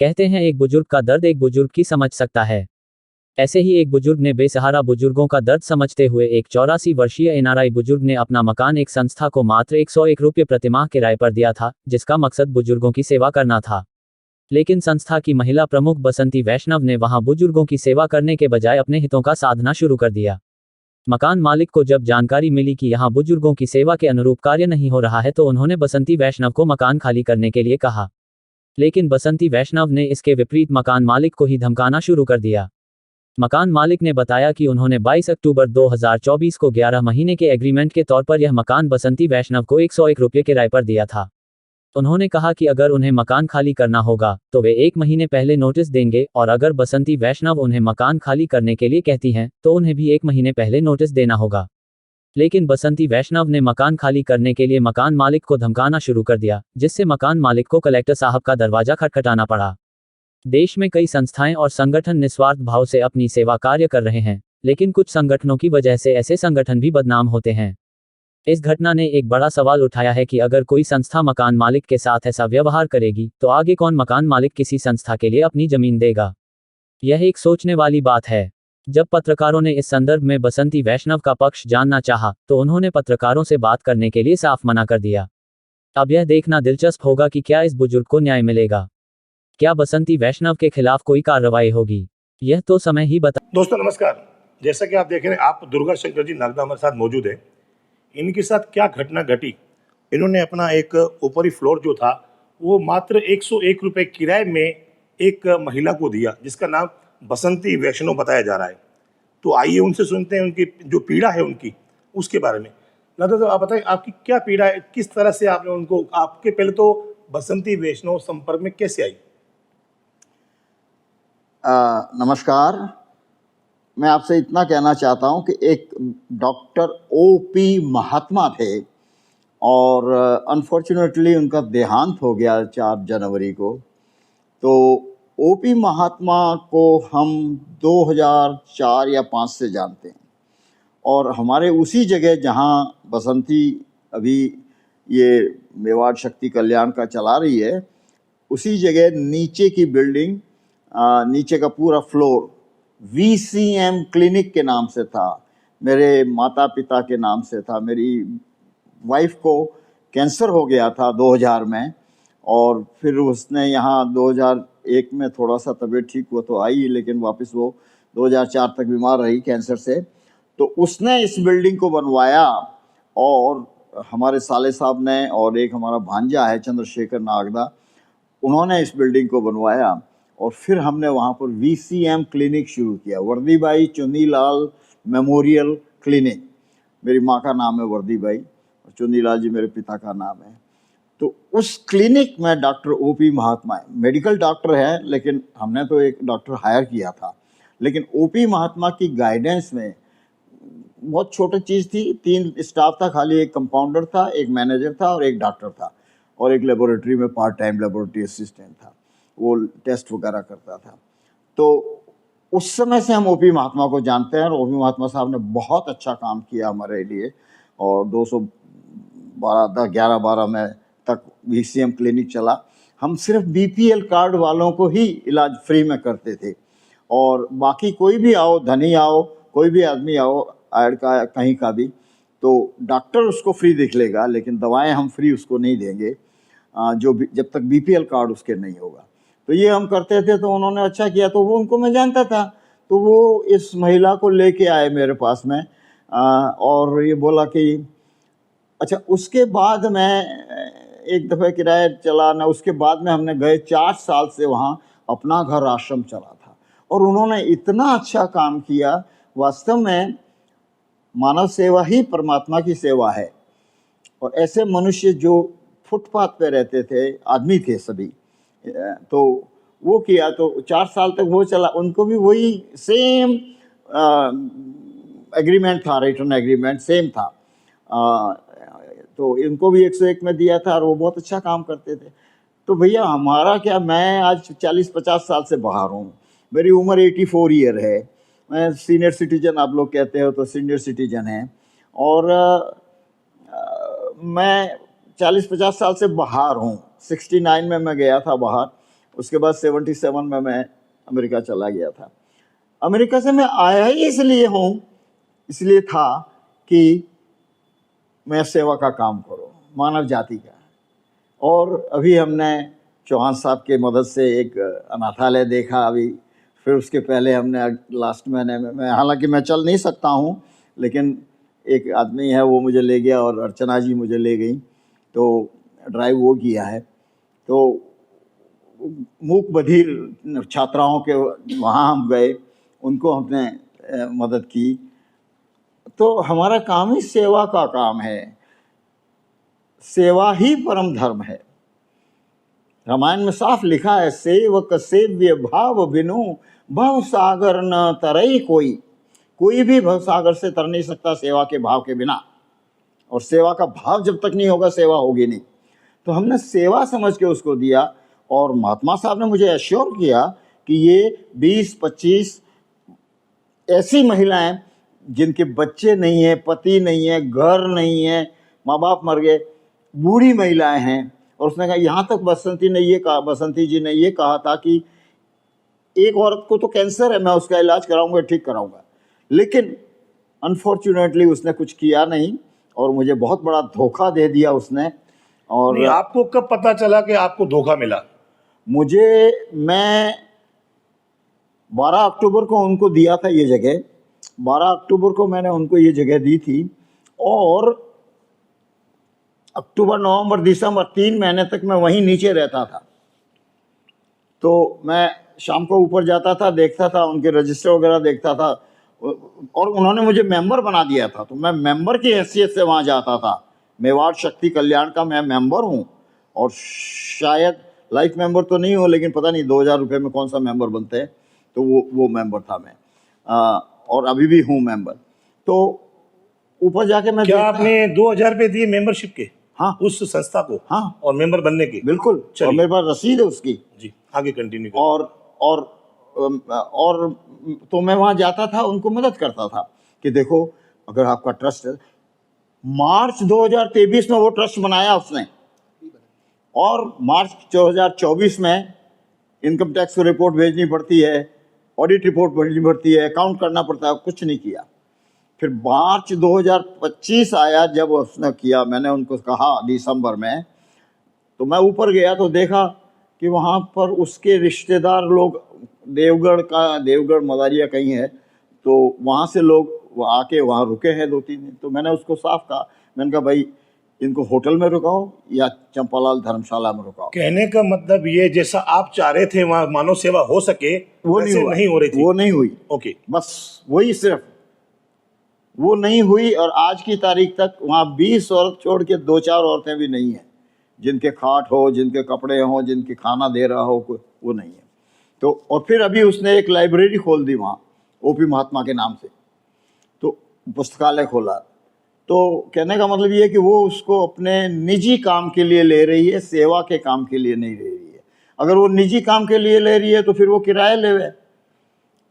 कहते हैं एक बुजुर्ग का दर्द एक बुजुर्ग की समझ सकता है। ऐसे ही एक बुजुर्ग ने बेसहारा बुजुर्गों का दर्द समझते हुए एक 84 वर्षीय एनआरआई बुजुर्ग ने अपना मकान एक संस्था को मात्र 101 रुपये प्रतिमाह किराए पर दिया था, जिसका मकसद बुजुर्गों की सेवा करना था। लेकिन संस्था की महिला प्रमुख बसंती वैष्णव ने वहां बुजुर्गों की सेवा करने के बजाय अपने हितों का साधना शुरू कर दिया। मकान मालिक को जब जानकारी मिली कि यहां बुजुर्गों की सेवा के अनुरूप कार्य नहीं हो रहा है तो उन्होंने बसंती वैष्णव को मकान खाली करने के लिए कहा। लेकिन बसंती वैष्णव ने इसके विपरीत मकान मालिक को ही धमकाना शुरू कर दिया। मकान मालिक ने बताया कि उन्होंने 22 अक्टूबर 2024 को 11 महीने के एग्रीमेंट के तौर पर यह मकान बसंती वैष्णव को 101 रुपये किराए पर दिया था। उन्होंने कहा कि अगर उन्हें मकान खाली करना होगा तो वे 1 महीने पहले नोटिस देंगे, और अगर बसंती वैष्णव उन्हें मकान खाली करने के लिए कहती हैं तो उन्हें भी 1 महीने पहले नोटिस देना होगा। लेकिन बसंती वैष्णव ने मकान खाली करने के लिए मकान मालिक को धमकाना शुरू कर दिया, जिससे मकान मालिक को कलेक्टर साहब का दरवाजा खटखटाना पड़ा। देश में कई संस्थाएं और संगठन निस्वार्थ भाव से अपनी सेवा कार्य कर रहे हैं, लेकिन कुछ संगठनों की वजह से ऐसे संगठन भी बदनाम होते हैं। इस घटना ने एक बड़ा सवाल उठाया है कि अगर कोई संस्था मकान मालिक के साथ ऐसा व्यवहार करेगी तो आगे कौन मकान मालिक किसी संस्था के लिए अपनी जमीन देगा। यह एक सोचने वाली बात है। जब पत्रकारों ने इस संदर्भ में बसंती वैष्णव का पक्ष जानना चाहा तो उन्होंने पत्रकारों से बात करने के लिए साफ मना कर दिया। अब यह देखना दिलचस्प होगा कि क्या इस बुजुर्ग को न्याय मिलेगा। क्या बसंती वैष्णव के खिलाफ कोई कार्रवाई होगी, यह तो समय ही बता। दोस्तों नमस्कार, जैसा कि आप देख रहे हैं, आप दुर्गा शंकर जी नागदा हमारे साथ मौजूद है। इनके साथ क्या घटना घटी, इन्होंने अपना एक ऊपरी फ्लोर जो था वो मात्र 101 रुपये किराए में एक महिला को दिया, जिसका नाम बसंती वैष्णव बताया जा रहा है। तो आइए उनसे सुनते हैं उनकी जो पीड़ा है उनकी उसके बारे में। नागदा साहब, आप बताइए आपकी क्या पीड़ा है, किस तरह से आपने उनको, आपके पहले तो बसंती वैष्णव संपर्क में कैसे आई? नमस्कार, मैं आपसे इतना कहना चाहता हूं कि एक डॉक्टर O.P. महात्मा थे और अनफॉर्चुनेटली उनका देहांत हो गया 4 जनवरी को। तो O.P. महात्मा को हम 2004 या 5 से जानते हैं, और हमारे उसी जगह जहां बसंती अभी ये मेवाड़ शक्ति कल्याण का चला रही है, उसी जगह नीचे की बिल्डिंग, नीचे का पूरा फ्लोर VCM क्लिनिक के नाम से था, मेरे माता पिता के नाम से था। मेरी वाइफ को कैंसर हो गया था 2000 में, और फिर उसने यहाँ 2001 में थोड़ा सा तबीयत ठीक हुआ तो आई, लेकिन वापस वो 2004 तक बीमार रही कैंसर से। तो उसने इस बिल्डिंग को बनवाया, और हमारे साले साहब ने, और एक हमारा भांजा है चंद्रशेखर नागदा, उन्होंने इस बिल्डिंग को बनवाया। और फिर हमने वहाँ पर VCM क्लिनिक शुरू किया, वर्दीबाई चुन्नीलाल मेमोरियल क्लिनिक। मेरी माँ का नाम है वर्दीबाई और चुन्नीलाल जी मेरे पिता का नाम है। तो उस क्लिनिक में डॉक्टर O.P. महात्मा है, मेडिकल डॉक्टर है, लेकिन हमने तो एक डॉक्टर हायर किया था। लेकिन O.P. महात्मा की गाइडेंस में बहुत छोटी चीज़ थी, 3 स्टाफ था खाली, एक कंपाउंडर था, एक मैनेजर था और एक डॉक्टर था, और एक लेबोरेटरी में पार्ट टाइम लेबोरेटरी असिस्टेंट था, वो टेस्ट वगैरह करता था। तो उस समय से हम O.P. महात्मा को जानते हैं, और O.P. महात्मा साहब ने बहुत अच्छा काम किया हमारे लिए, और 11-12 में तक VCM क्लिनिक चला। हम सिर्फ BPL कार्ड वालों को ही इलाज फ्री में करते थे, और बाकी कोई भी आओ, धनी आओ, कोई भी आदमी आओ ऐड का कहीं का भी, तो डॉक्टर उसको फ्री देख लेगा, लेकिन दवाएं हम फ्री उसको नहीं देंगे जब तक BPL कार्ड उसके नहीं होगा। तो ये हम करते थे। तो उन्होंने अच्छा किया, तो वो उनको मैं जानता था, तो वो इस महिला को लेके आए मेरे पास में, और ये बोला कि अच्छा। उसके बाद मैं एक दफ़ा किराया चला ना, उसके बाद में हमने गए 4 साल से वहाँ अपना घर आश्रम चला था, और उन्होंने इतना अच्छा काम किया। वास्तव में मानव सेवा ही परमात्मा की सेवा है, और ऐसे मनुष्य जो फुटपाथ पे रहते थे, आदमी थे सभी, तो वो किया। तो 4 साल तक वो चला, उनको भी वही सेम एग्रीमेंट था, रिटर्न एग्रीमेंट सेम था। तो इनको भी 101 में दिया था, और वो बहुत अच्छा काम करते थे। तो भैया हमारा क्या, मैं आज 40-50 साल से बाहर हूँ, मेरी उम्र 84 ईयर है, मैं सीनियर सिटीजन, आप लोग कहते हो तो सीनियर सिटीजन है, और मैं 40-50 साल से बाहर हूँ। 69 में मैं गया था बाहर, उसके बाद 77 में मैं अमेरिका चला गया था। अमेरिका से मैं आया ही इसलिए था कि मैं सेवा का काम करूं, मानव जाति का। और अभी हमने चौहान साहब के मदद से एक अनाथालय देखा अभी, फिर उसके पहले हमने लास्ट महीने में, मैं हालांकि मैं चल नहीं सकता हूं, लेकिन एक आदमी है वो मुझे ले गया और अर्चना जी मुझे ले गई, तो ड्राइव वो किया है। तो मूक बधिर छात्राओं के वहाँ हम गए, उनको हमने मदद की। तो हमारा काम ही सेवा का काम है, सेवा ही परम धर्म है। रामायण में साफ लिखा है, सेवक सेव्य भाव बिनु भव सागर न तरई कोई भी भव सागर से तर नहीं सकता सेवा के भाव के बिना, और सेवा का भाव जब तक नहीं होगा सेवा होगी नहीं। तो हमने सेवा समझ के उसको दिया, और महात्मा साहब ने मुझे एश्योर किया कि ये 20-25 ऐसी महिलाएं जिनके बच्चे नहीं हैं, पति नहीं है, घर नहीं है, माँ बाप मर गए, बूढ़ी महिलाएं हैं। और उसने कहा, यहाँ तक बसंती जी ने ये कहा था कि एक औरत को तो कैंसर है, मैं उसका इलाज कराऊंगा, ठीक कराऊंगा, लेकिन अनफॉर्चुनेटली उसने कुछ किया नहीं और मुझे बहुत बड़ा धोखा दे दिया उसने। और आपको कब पता चला कि आपको धोखा मिला? मैं 12 अक्टूबर को उनको दिया था ये जगह, 12 अक्टूबर को मैंने उनको ये जगह दी थी, और अक्टूबर, नवंबर, दिसंबर 3 महीने तक मैं वहीं नीचे रहता था। तो मैं शाम को ऊपर जाता था, देखता था, उनके रजिस्टर वगैरह देखता था, और उन्होंने मुझे मेंबर बना दिया था, तो मैं मेंबर की हैसियत से वहाँ जाता था। मेवाड़ शक्ति कल्याण का मैं मेंबर हूँ, और शायद लाइफ मेंबर तो नहीं हूँ, लेकिन पता नहीं 2000 रुपये में कौन सा मेंबर बनते हैं, तो वो मेंबर था मैं, और अभी भी हूँ मेंबर। तो ऊपर जाके मैं क्या आपने 2000 रुपये दिए मेंबरशिप के? हाँ, उस संस्था को? हाँ, और मेंबर बनने के? बिल्कुल, और मेरे पास रसीद है उसकी जी। आगे कंटिन्यू। और तो मैं वहाँ जाता था, उनको मदद करता था कि देखो अगर आपका ट्रस्ट है। मार्च 2023 में वो ट्रस्ट बनाया उसने, और मार्च 2024 में इनकम टैक्स को रिपोर्ट भेजनी पड़ती है, ऑडिट रिपोर्ट भेजनी पड़ती है, अकाउंट करना पड़ता है, कुछ नहीं किया। फिर मार्च 2025 आया जब उसने किया, मैंने उनको कहा दिसंबर में, तो मैं ऊपर गया तो देखा कि वहाँ पर उसके रिश्तेदार लोग, देवगढ़ मदारिया कहीं है, तो वहाँ से लोग आके वहाँ रुके हैं 2-3 दिन। तो मैंने उसको साफ कहा, मैंने कहा भाई इनको होटल में रुकाओ या चंपालाल धर्मशाला में रुकाओ। कहने का मतलब ये, जैसा आप चाह रहे थे वहाँ मानव सेवा हो सके, वो नहीं हो रही थी। वो नहीं हुई। ओके, बस वही, सिर्फ वो नहीं हुई। और आज की तारीख तक वहाँ 20 औरत छोड़ के 2-4 औरतें भी नहीं हैं जिनके खाट हो, जिनके कपड़े हो, जिनके खाना दे रहा हो, कोई वो नहीं है। तो और फिर अभी उसने एक लाइब्रेरी खोल दी वहाँ, ओपी महात्मा के नाम से, तो पुस्तकालय खोला। तो कहने का मतलब ये है कि वो उसको अपने निजी काम के लिए ले रही है, सेवा के काम के लिए नहीं ले रही है। अगर वो निजी काम के लिए ले रही है तो फिर वो किराया ले,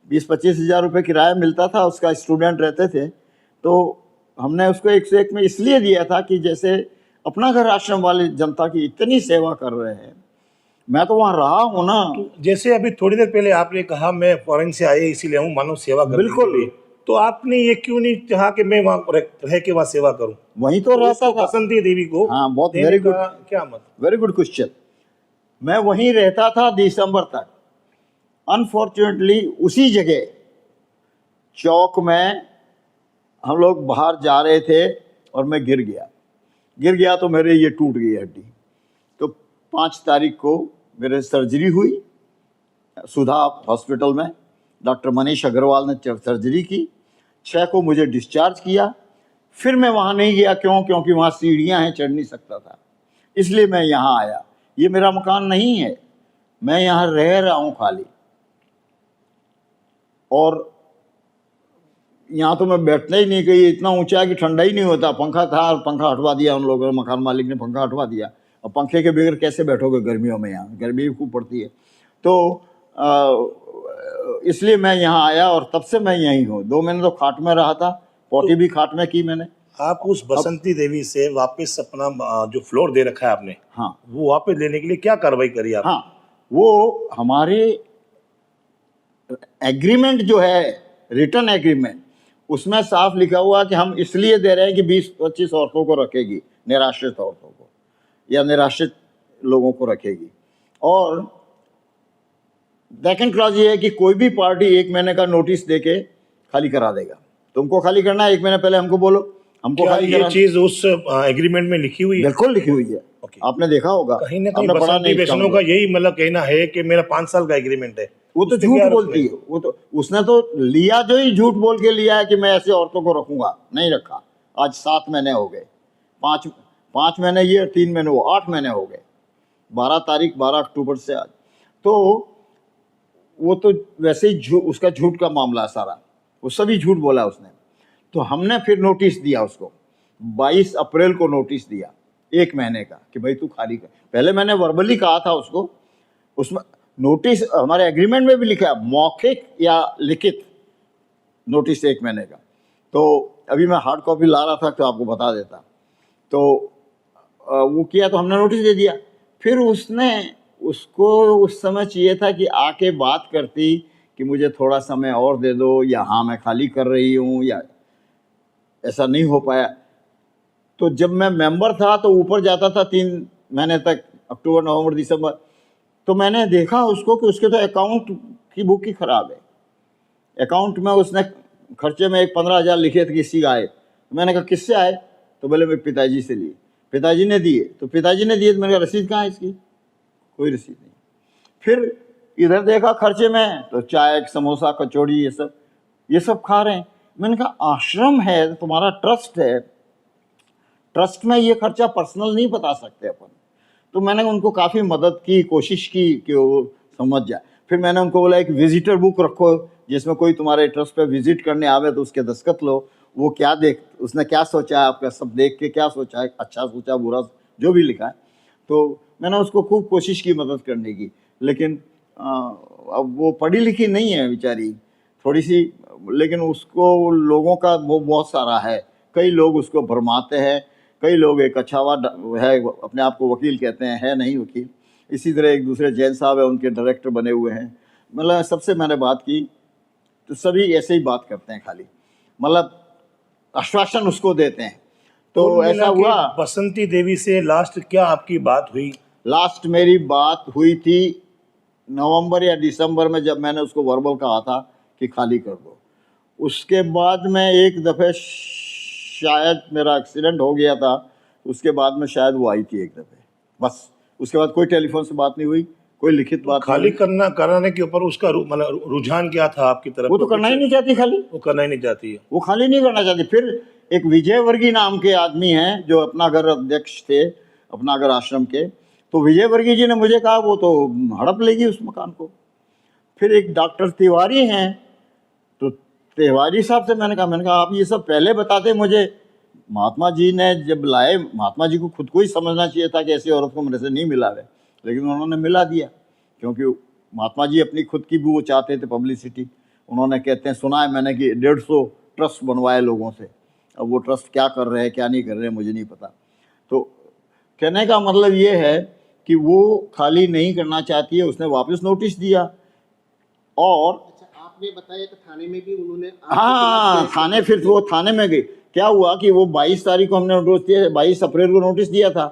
20-25 हज़ार रुपये किराया मिलता था, उसका स्टूडेंट रहते थे। तो हमने उसको 101 में इसलिए दिया था कि जैसे अपना घर आश्रम वाले जनता की इतनी सेवा कर रहे हैं, मैं तो वहाँ रहा हूँ ना। तो जैसे अभी थोड़ी देर पहले आपने कहा मैं फॉरेन से आए इसीलिए हूँ मानव सेवा करने बिल्कुल। के लिए, तो आपने ये क्यों नहीं चाहा कि मैं वहाँ रह के वहाँ सेवा करूँ? वहीं तो रहता था। बसंती देवी को हाँ, बहुत देने वेरी गुड, का क्या मतलब? Very good question. मैं वहीं रहता था दिसंबर तक। अनफॉर्चुनेटली उसी जगह चौक में हम लोग बाहर जा रहे थे और मैं गिर गया तो मेरे ये टूट गई हड्डी। तो 5 तारीख को मेरे सर्जरी हुई सुधा हॉस्पिटल में, डॉक्टर मनीष अग्रवाल ने सर्जरी की। 6 को मुझे डिस्चार्ज किया। फिर मैं वहाँ नहीं गया, क्योंकि वहाँ सीढ़ियाँ हैं, चढ़ नहीं सकता था, इसलिए मैं यहाँ आया। ये मेरा मकान नहीं है, मैं यहाँ रह रहा हूँ खाली। और यहाँ तो मैं बैठना ही नहीं, कहीं इतना ऊंचा है कि ठंडा ही नहीं होता। पंखा था और पंखा हटवा दिया उन लोगों ने, मकान मालिक ने पंखा हटवा दिया। और पंखे के बगैर कैसे बैठोगे गर्मियों में, यहाँ गर्मी भी खूब पड़ती है। तो इसलिए मैं यहाँ आया और तब से मैं यहीं हूँ। 2 महीने तो खाट में रहा था, पोटी भी खाट में की मैंने। आप उस बसंती देवी से वापस अपना जो फ्लोर दे रखा है आपने, हाँ, वो वापस लेने के लिए क्या कार्रवाई करी आप? हाँ, वो हमारे एग्रीमेंट जो है, रिटर्न एग्रीमेंट, उसमें साफ लिखा हुआ कि हम इसलिए दे रहे हैं कि 20-25 औरतों को रखेगी, निराश्रित औरतों को या निराश्रित लोगों को रखेगी। और सेकंड क्लॉज ये है कि कोई भी पार्टी 1 महीने का नोटिस देके खाली करा देगा। तुमको खाली करना है 1 महीने पहले हमको बोलो, हमको क्या खाली ये करा। चीज उस एग्रीमेंट में लिखी हुई है? बिल्कुल लिखी हुई है, ओके। आपने देखा होगा, कहीं ना कहीं आपने पढ़ा बसंती नहीं वैष्णो का यही मतलब कहना है कि मेरा 5 साल का एग्रीमेंट है। वो तो उससे झूठ क्या बोलती है, वो तो उसने तो लिया जो ही झूठ बोल के लिया है कि मैं ऐसे औरतों को रखूंगा, नहीं रखा। आज 7 महीने हो गए, 5 महीने ये, 3 महीने वो, 8 महीने हो गए, 12 अक्टूबर से आज। तो वो तो वैसे ही उसका झूठ का मामला है सारा, वो सभी झूठ बोला उसने। तो हमने फिर नोटिस दिया उसको, 22 अप्रैल को नोटिस दिया 1 महीने का कि भाई तू खाली कर। पहले मैंने वर्बली कहा था उसको, उसमें नोटिस हमारे एग्रीमेंट में भी लिखा है, मौखिक या लिखित नोटिस 1 महीने का। तो अभी मैं हार्ड कॉपी ला रहा था तो आपको बता देता। तो वो किया तो हमने नोटिस दे दिया। फिर उसको उस समय चाहिए था कि आके बात करती कि मुझे थोड़ा समय और दे दो, या हाँ मैं खाली कर रही हूँ, या ऐसा नहीं हो पाया। तो जब मैं मेंबर था तो ऊपर जाता था 3 महीने तक, अक्टूबर, नवंबर, दिसंबर। तो मैंने देखा उसको कि उसके तो अकाउंट की बुक ही खराब है। अकाउंट में उसने खर्चे में 15,000 लिखे थे, किसी का आए। तो मैंने कहा किससे आए? तो बोले मेरे पिताजी से लिए, पिताजी ने दिए। तो पिताजी ने दिए तो मैंने कहा रसीद कहाँ है इसकी? कोई रसीद नहीं। फिर इधर देखा खर्चे में तो चाय, समोसा, कचौड़ी, ये सब खा रहे हैं। मैंने कहा आश्रम है, तुम्हारा ट्रस्ट है, ट्रस्ट में ये खर्चा पर्सनल नहीं बता सकते अपन। तो मैंने उनको काफ़ी मदद की, कोशिश की कि वो समझ जाए। फिर मैंने उनको बोला एक विजिटर बुक रखो, जिसमें कोई तुम्हारे ट्रस्ट पे विजिट करने आवे तो उसके दस्तखत लो, वो क्या उसने क्या सोचा है आपका, सब देख के क्या सोचा है, अच्छा सोचा, बुरा, जो भी लिखा है। तो मैंने उसको खूब कोशिश की मदद करने की, लेकिन अब वो पढ़ी लिखी नहीं है बेचारी, थोड़ी सी, लेकिन उसको लोगों का वो बहुत सारा है। कई लोग उसको भरमाते हैं, कई लोग, एक अच्छावा है, अपने आप को वकील कहते हैं, है नहीं वकील। इसी तरह एक दूसरे जैन साहब है, उनके डायरेक्टर बने हुए हैं। मतलब सबसे मैंने बात की तो सभी ऐसे ही बात करते हैं, खाली मतलब आश्वासन उसको देते हैं। तो ऐसा हुआ। बसंती देवी से लास्ट क्या आपकी बात हुई? लास्ट मेरी बात हुई थी नवंबर या दिसंबर में, जब मैंने उसको वर्बल कहा था कि खाली कर दो। उसके बाद में एक दफ़े शायद मेरा एक्सीडेंट हो गया था, उसके बाद में शायद वो आई थी एक दफ़े, बस। उसके बाद कोई टेलीफोन से बात नहीं हुई, कोई लिखित बात खाली कराने के ऊपर उसका मतलब रुझान क्या था आपकी तरफ? वो तो करना ही नहीं चाहती खाली, वो करना ही नहीं चाहती है, वो खाली नहीं करना चाहती। फिर एक विजय वर्गीय नाम के आदमी हैं जो अपना घर अध्यक्ष थे, अपना घर आश्रम के। तो विजय वर्गीय जी ने मुझे कहा वो तो हड़प लेगी उस मकान को। फिर एक डॉक्टर तिवारी हैं, तो तिवारी साहब से मैंने कहा आप ये सब पहले बताते मुझे। महात्मा जी ने जब लाए, महात्मा जी को खुद को ही समझना चाहिए था कि ऐसी औरत को मेरे से नहीं मिला है, लेकिन उन्होंने मिला दिया, क्योंकि महात्मा जी अपनी खुद की भी वो चाहते थे पब्लिसिटी। उन्होंने, कहते हैं, सुना है मैंने कि 150 ट्रस्ट बनवाए लोगों से। अब वो ट्रस्ट क्या कर रहे हैं क्या नहीं कर रहे हैं मुझे नहीं पता। तो कहने का मतलब ये है कि वो खाली नहीं करना चाहती है। उसने वापस नोटिस दिया, और अच्छा, आपने बताया कि थाने में भी उन्होंने, हाँ, थाने, फिर वो थाने में गई। क्या हुआ कि वो 22 तारीख को हमने नोटिस दिया, 22 अप्रैल को नोटिस दिया था,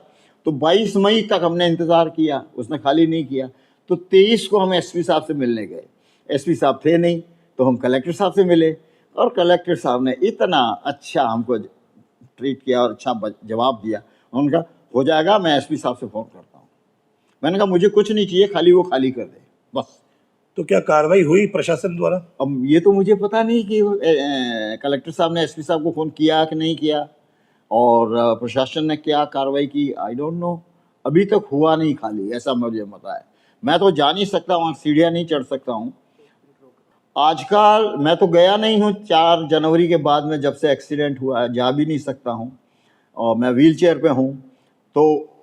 तो 22 मई तक हमने इंतज़ार किया, उसने खाली नहीं किया। तो 23 को हम एसपी साहब से मिलने गए। एसपी साहब थे नहीं, तो हम कलेक्टर साहब से मिले, और कलेक्टर साहब ने इतना अच्छा हमको ट्रीट किया और अच्छा जवाब दिया। उनका हो जाएगा, मैं एसपी साहब से फ़ोन करता हूँ। मैंने कहा मुझे कुछ नहीं चाहिए, खाली वो खाली कर दे बस। तो क्या कार्रवाई हुई प्रशासन द्वारा? अब ये तो मुझे पता नहीं कि कलेक्टर साहब ने एसपी साहब को फ़ोन किया कि नहीं किया, और प्रशासन ने क्या कार्रवाई की, आई डोंट नो। अभी तक हुआ नहीं खाली, ऐसा मुझे पता है। मैं तो जा नहीं सकता वहाँ, सीढ़ियाँ नहीं चढ़ सकता हूँ। आजकल मैं तो गया नहीं हूँ, 4 जनवरी के बाद में, जब से एक्सीडेंट हुआ है, जा भी नहीं सकता हूँ, और मैं व्हील चेयर पर हूँ। तो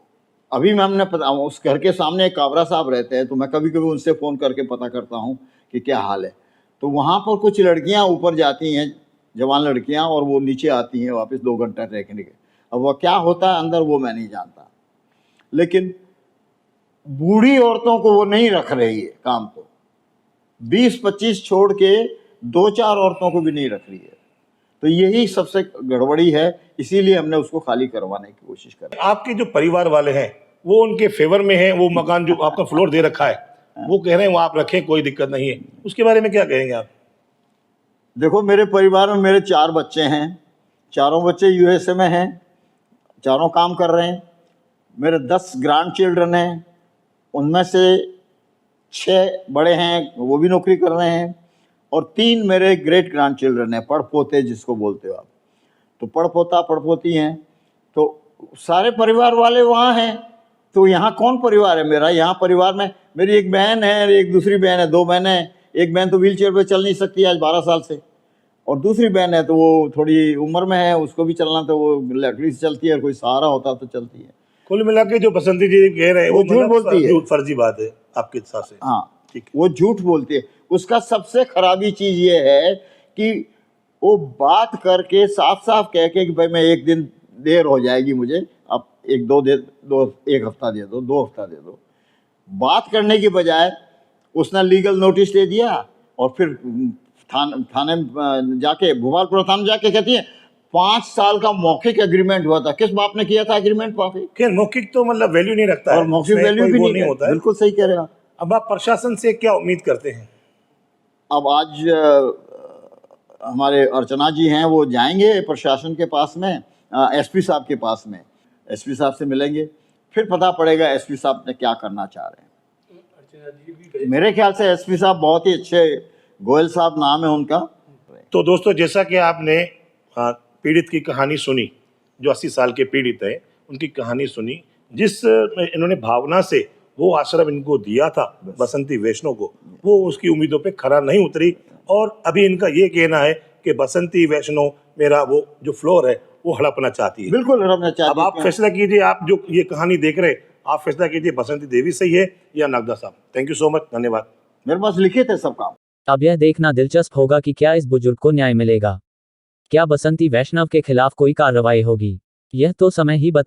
अभी मैं, हमने पता, उस घर के सामने एक काबरा साहब रहते हैं, तो मैं कभी कभी उनसे फ़ोन करके पता करता हूँ कि क्या हाल है। तो वहाँ पर कुछ लड़कियाँ ऊपर जाती हैं, जवान लड़कियाँ, और वो नीचे आती हैं वापस 2 घंटा रहने के। अब वह क्या होता है अंदर, वो मैं नहीं जानता। लेकिन बूढ़ी औरतों को वो नहीं रख रही है काम को, 20-25 छोड़ के 2-4 औरतों को भी नहीं रख रही है। तो यही सबसे गड़बड़ी है, इसीलिए हमने उसको खाली करवाने की कोशिश कर। आपके जो परिवार वाले हैं वो उनके फेवर में है, वो मकान जो आपका फ्लोर दे रखा है वो कह रहे हैं वो आप रखें, कोई दिक्कत नहीं है, उसके बारे में क्या कहेंगे आप? देखो, मेरे परिवार में मेरे 4 बच्चे हैं, चारों बच्चे यूएसए में हैं, चारों काम कर रहे हैं। मेरे 10 ग्रैंड चिल्ड्रन हैं, उनमें से 6 बड़े हैं, वो भी नौकरी कर रहे हैं, और 3 मेरे ग्रेट ग्रैंड चिल्ड्रन हैं, पड़पोते जिसको बोलते हो आप। तो पड़पोता पड़पोती हैं, तो सारे परिवार वाले वहाँ हैं। तो यहाँ कौन परिवार है मेरा? यहाँ परिवार में मेरी एक बहन है, एक दूसरी बहन है, 2 बहनें हैं। एक बहन तो व्हील चेयर पर चल नहीं सकती आज 12 साल से, और दूसरी बहन है तो वो थोड़ी उम्र में है, उसको भी चलना तो वो लकड़ी से चलती है, कोई सहारा होता तो चलती है। कुल मिला के जो बसंती जी कह रहे हैं वो झूठ मतलब बोलती है। झूठ, फर्जी बात है आपके हिसाब से? हाँ, ठीक है। वो झूठ बोलती है। उसका सबसे खराबी चीज़ ये है कि वो बात करके साफ साफ कह के कि भाई मैं एक दिन देर हो जाएगी मुझे, अब एक हफ्ता दे दो, 2 हफ्ता दे दो। बात करने की बजाय उसने लीगल नोटिस दे दिया, और फिर थाने जाके, भोपालपुर थाने जाके कहती है 5 साल का मौखिक एग्रीमेंट हुआ था। किस बाप ने किया था एग्रीमेंट मौखिक? खैर मौखिक तो मतलब वैल्यू नहीं रखता है, और मौखिक उसमें वैल्यू कोई भी वो नहीं होता है। बिल्कुल सही कह रहे हो आप। अब आप प्रशासन से क्या उम्मीद करते हैं? अब आज हमारे अर्चना जी हैं, वो जाएंगे प्रशासन के पास में, एसपी साहब के पास में, एसपी साहब से मिलेंगे, फिर पता पड़ेगा एसपी साहब ने क्या करना चाह रहे हैं। मेरे ख्याल से एसपी साहब बहुत ही अच्छे, गोयल साहब नाम है उनका। तो दोस्तों, जैसा कि आपने पीड़ित की कहानी सुनी, जो 80 साल के पीड़ित हैं, उनकी कहानी सुनी, जिस इन्होंने भावना से वो आश्रम इनको दिया था बसंती वैष्णव को, वो उसकी उम्मीदों पे खरा नहीं उतरी, और अभी इनका ये कहना है कि बसंती वैष्णव मेरा वो जो फ्लोर है वो हड़पना चाहती है। बिल्कुल हड़पना चाहती है। अब आप फैसला कीजिए, आप जो ये कहानी देख रहे हैं, आप फैसला कीजिए बसंती देवी सही है या नागदा साहब। थैंक यू सो मच, धन्यवाद। मेरे पास लिखे थे सब काम। अब यह देखना दिलचस्प होगा कि क्या इस बुजुर्ग को न्याय मिलेगा, क्या बसंती वैष्णव के खिलाफ कोई कार्रवाई होगी। यह तो समय ही बता